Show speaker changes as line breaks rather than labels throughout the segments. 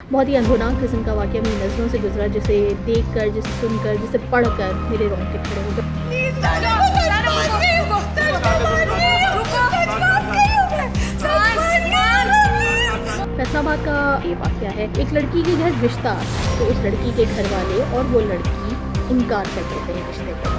बहुत ही अंधोनाक किस्म का वाक़या मेरी नज़रों से गुज़रा, जिसे देख कर, जिसे सुन कर, जिसे पढ़ कर मेरे रोंगटे खड़े हो गए। फैसलाबाद का ये वाक़या है। एक लड़की के घर रिश्ता, तो उस लड़की के घर वाले और वो लड़की इनकार कर देते हैं रिश्ते पर।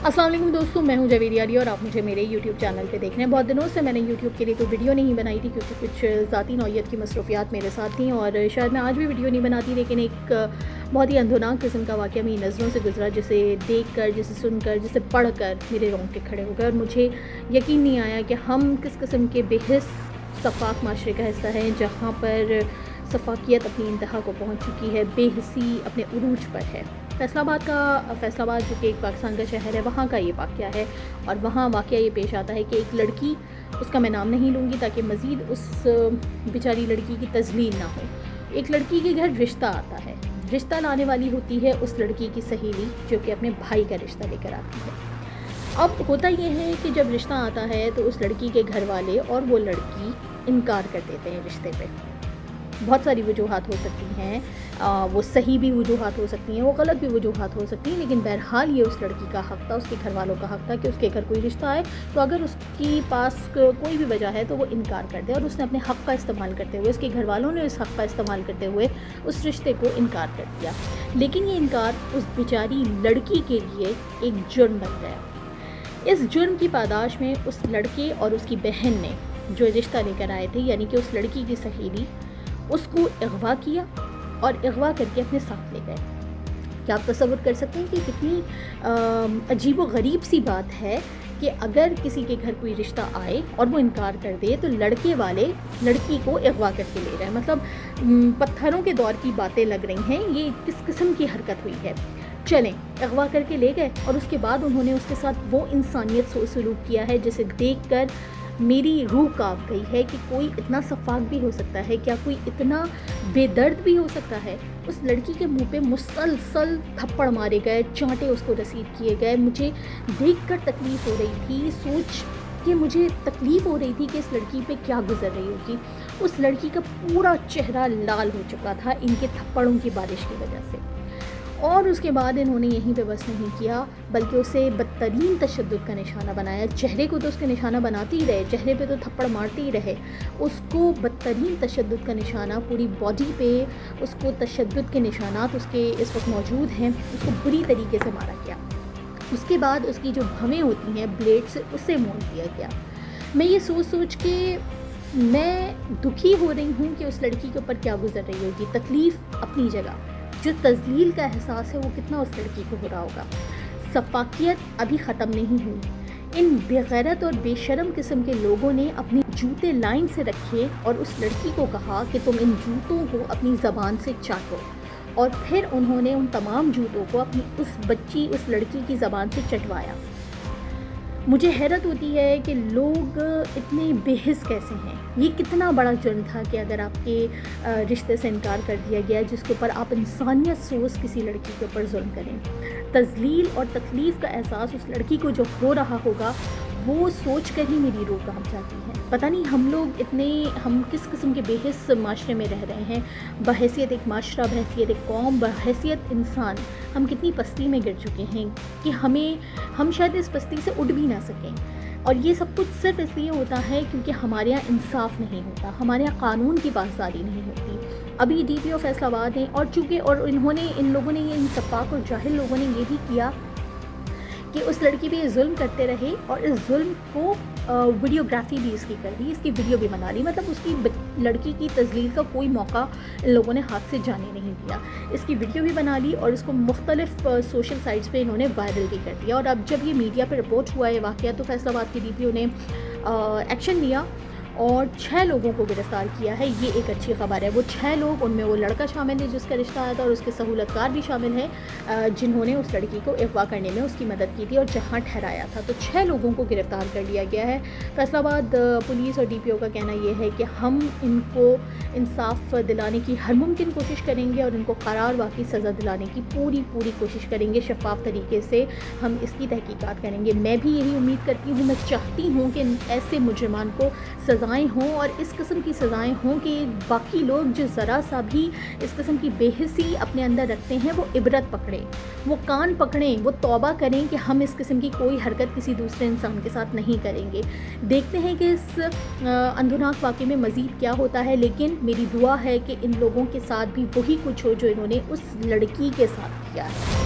अस्सलाम वालेकुम दोस्तों, मैं हूं जावेद यारी और आप मुझे मेरे YouTube चैनल पे देख रहे हैं। बहुत दिनों से मैंने YouTube के लिए कोई वीडियो नहीं बनाई थी, क्योंकि कुछ ज़ाती नौइयत की मसरूफियात मेरे साथ थी और शायद मैं आज भी वीडियो नहीं बनाती। लेकिन एक बहुत ही अंधोनाक किस्म का वाक़या मेरी नज़रों से गुज़रा, जिसे देख कर, जिसे सुन कर, जिसे पढ़ कर मेरे रोंगटे खड़े हो गए और मुझे यकीन नहीं आया कि हम किस किस्म के बेहिस सफाक माशरे का हिस्सा हैं, जहाँ पर सफाकियत अपनी इंतहा को पहुँच चुकी है, बेहिसी अपने उरूज पर है। फैसलाबाद जो कि एक पाकिस्तान का शहर है, वहाँ का ये वाक़या है। और वहाँ वाक़या ये पेश आता है कि एक लड़की, उसका मैं नाम नहीं लूँगी ताकि मज़ीद उस बेचारी लड़की की तज़लील ना हो। एक लड़की के घर रिश्ता आता है, रिश्ता लाने वाली होती है उस लड़की की सहेली, जो कि अपने भाई का रिश्ता लेकर आती है। अब होता ये है कि जब रिश्ता आता है तो उस लड़की के घर वाले और वो लड़की इनकार कर देते हैं रिश्ते पे। बहुत सारी वजूहात हो सकती हैं, वो सही भी वजूहात हो सकती हैं, वो गलत भी वजूहात हो सकती हैं, लेकिन बहरहाल ये उस लड़की का हक़ था, उसके घर वालों का हक़ था कि उसके घर कोई रिश्ता आए तो अगर उसके पास कोई भी वजह है तो वो इनकार कर दे। और उसने अपने हक़ का इस्तेमाल करते हुए, उसके घर वालों ने उस हक़ का इस्तेमाल करते हुए उस रिश्ते को इनकार कर दिया। लेकिन ये इनकार उस बेचारी लड़की के लिए एक जुर्म बन गया। इस जुर्म की पादाश में उस लड़के और उसकी बहन ने जो रिश्ता लेकर आए थे, यानी कि उस लड़की की सहेली, उसको अगवा किया और अगवा करके अपने साथ ले गए। क्या आप तसव्वुर कर सकते हैं कि कितनी अजीब व गरीब सी बात है कि अगर किसी के घर कोई रिश्ता आए और वो इनकार कर दे तो लड़के वाले लड़की को अगवा करके ले रहे हैं। मतलब पत्थरों के दौर की बातें लग रही हैं। ये किस किस्म की हरकत हुई है। चलें, अगवा करके ले गए और उसके बाद उन्होंने उसके साथ वो इंसानियत से सलूक किया है जिसे देख कर मेरी रूह कांप गई है कि कोई इतना सफाक भी हो सकता है, क्या कोई इतना बेदर्द भी हो सकता है। उस लड़की के मुंह पे मुसलसल थप्पड़ मारे गए, चांटे उसको रसीद किए गए। मुझे देखकर तकलीफ़ हो रही थी, सोच के मुझे तकलीफ़ हो रही थी कि इस लड़की पे क्या गुजर रही होगी। उस लड़की का पूरा चेहरा लाल हो चुका था इनके थप्पड़ों की बारिश की वजह से। और उसके बाद इन्होंने यहीं पे बस नहीं किया, बल्कि उसे बदतरीन तशद्दुद का निशाना बनाया। चेहरे को तो उसके निशाना बनाते ही रहे, चेहरे पे तो थप्पड़ मारते ही रहे, उसको बदतरीन तशद्दुद का निशाना पूरी बॉडी पे, उसको तशद्दुद के निशानात उसके इस वक्त मौजूद हैं, उसको बुरी तरीके से मारा गया। उसके बाद उसकी जो भवें होती हैं ब्लेड से, उसे मोड़ दिया गया। मैं ये सोच के मैं दुखी हो रही हूँ कि उस लड़की के ऊपर क्या गुजर रही होगी। तकलीफ़ अपनी जगह, जो तज़लील का एहसास है वो कितना उस लड़की को हो रहा होगा। सफाकियत अभी ख़त्म नहीं हुई। इन बेगैरत और बेशरम किस्म के लोगों ने अपने जूते लाइन से रखे और उस लड़की को कहा कि तुम इन जूतों को अपनी ज़बान से चाटो, और फिर उन्होंने उन तमाम जूतों को अपनी उस लड़की की ज़बान से चटवाया। मुझे हैरत होती है कि लोग इतने बेहिस कैसे हैं। ये कितना बड़ा जुर्म था कि अगर आपके रिश्ते से इनकार कर दिया गया, जिसके ऊपर आप इंसानियत सोच किसी लड़की के ऊपर जुल्म करें। तज़लील और तकलीफ़ का एहसास उस लड़की को जो हो रहा होगा, वो सोच कर ही मेरी रूह कांप जाती है। पता नहीं हम किस किस्म के बेहिस माशरे में रह रहे हैं। बहैसियत एक माशरा, बहैसियत एक कौम, बहैसियत इंसान, हम कितनी पस्ती में गिर चुके हैं कि हम शायद इस पस्ती से उठ भी ना सकें। और ये सब कुछ सिर्फ इसलिए होता है क्योंकि हमारे यहाँ इंसाफ नहीं होता, हमारे यहाँ कानून की पासदारी नहीं होती। अभी DPO फैसलाबाद हैं और इन लोगों ने ये इंसफाक और जाहिल लोगों ने ये भी किया कि उस लड़की पे ये जुल्म करते रहे और इस जुल्म को वीडियोग्राफी भी इसकी कर दी, इसकी वीडियो भी बना ली। मतलब उसकी लड़की की तज़लील का कोई मौका इन लोगों ने हाथ से जाने नहीं दिया। इसकी वीडियो भी बना ली और इसको मुख्तलिफ सोशल साइट्स पे इन्होंने वायरल भी कर दिया। और अब जब ये मीडिया पे रिपोर्ट हुआ है वाक़या, तो फैसलाबाद के DPO ने एक्शन लिया और 6 लोगों को गिरफ़्तार किया है। ये एक अच्छी खबर है। वो 6 लोग, उनमें वो लड़का शामिल है जिसका रिश्ता आया था और उसके सहूलतकार भी शामिल हैं जिन्होंने उस लड़की को अगवा करने में उसकी मदद की थी और जहां ठहराया था। तो 6 लोगों को गिरफ़्तार कर लिया गया है। फैसलाबाद पुलिस और DPO का कहना ये है कि हम इनको इंसाफ दिलाने की हर मुमकिन कोशिश करेंगे और इनको करार वाक़ई सज़ा दिलाने की पूरी कोशिश करेंगे। शफ़ाफ़ तरीके से हम इसकी तहकीकात करेंगे। मैं भी यही उम्मीद करती हूँ, मैं चाहती हूँ कि ऐसे मुजरिमान को सज़ाएँ हों और इस किस्म की सज़ाएँ हों कि बाकी लोग जो ज़रा सा भी इस किस्म की बेहिसी अपने अंदर रखते हैं वो इबरत पकड़ें, वो कान पकड़ें, वो तौबा करें कि हम इस किस्म की कोई हरकत किसी दूसरे इंसान के साथ नहीं करेंगे। देखते हैं कि इस अंधुनाक वाक़े में मज़ीद क्या होता है, लेकिन मेरी दुआ है कि इन लोगों के साथ भी वही कुछ हो जो इन्होंने उस लड़की के साथ किया है।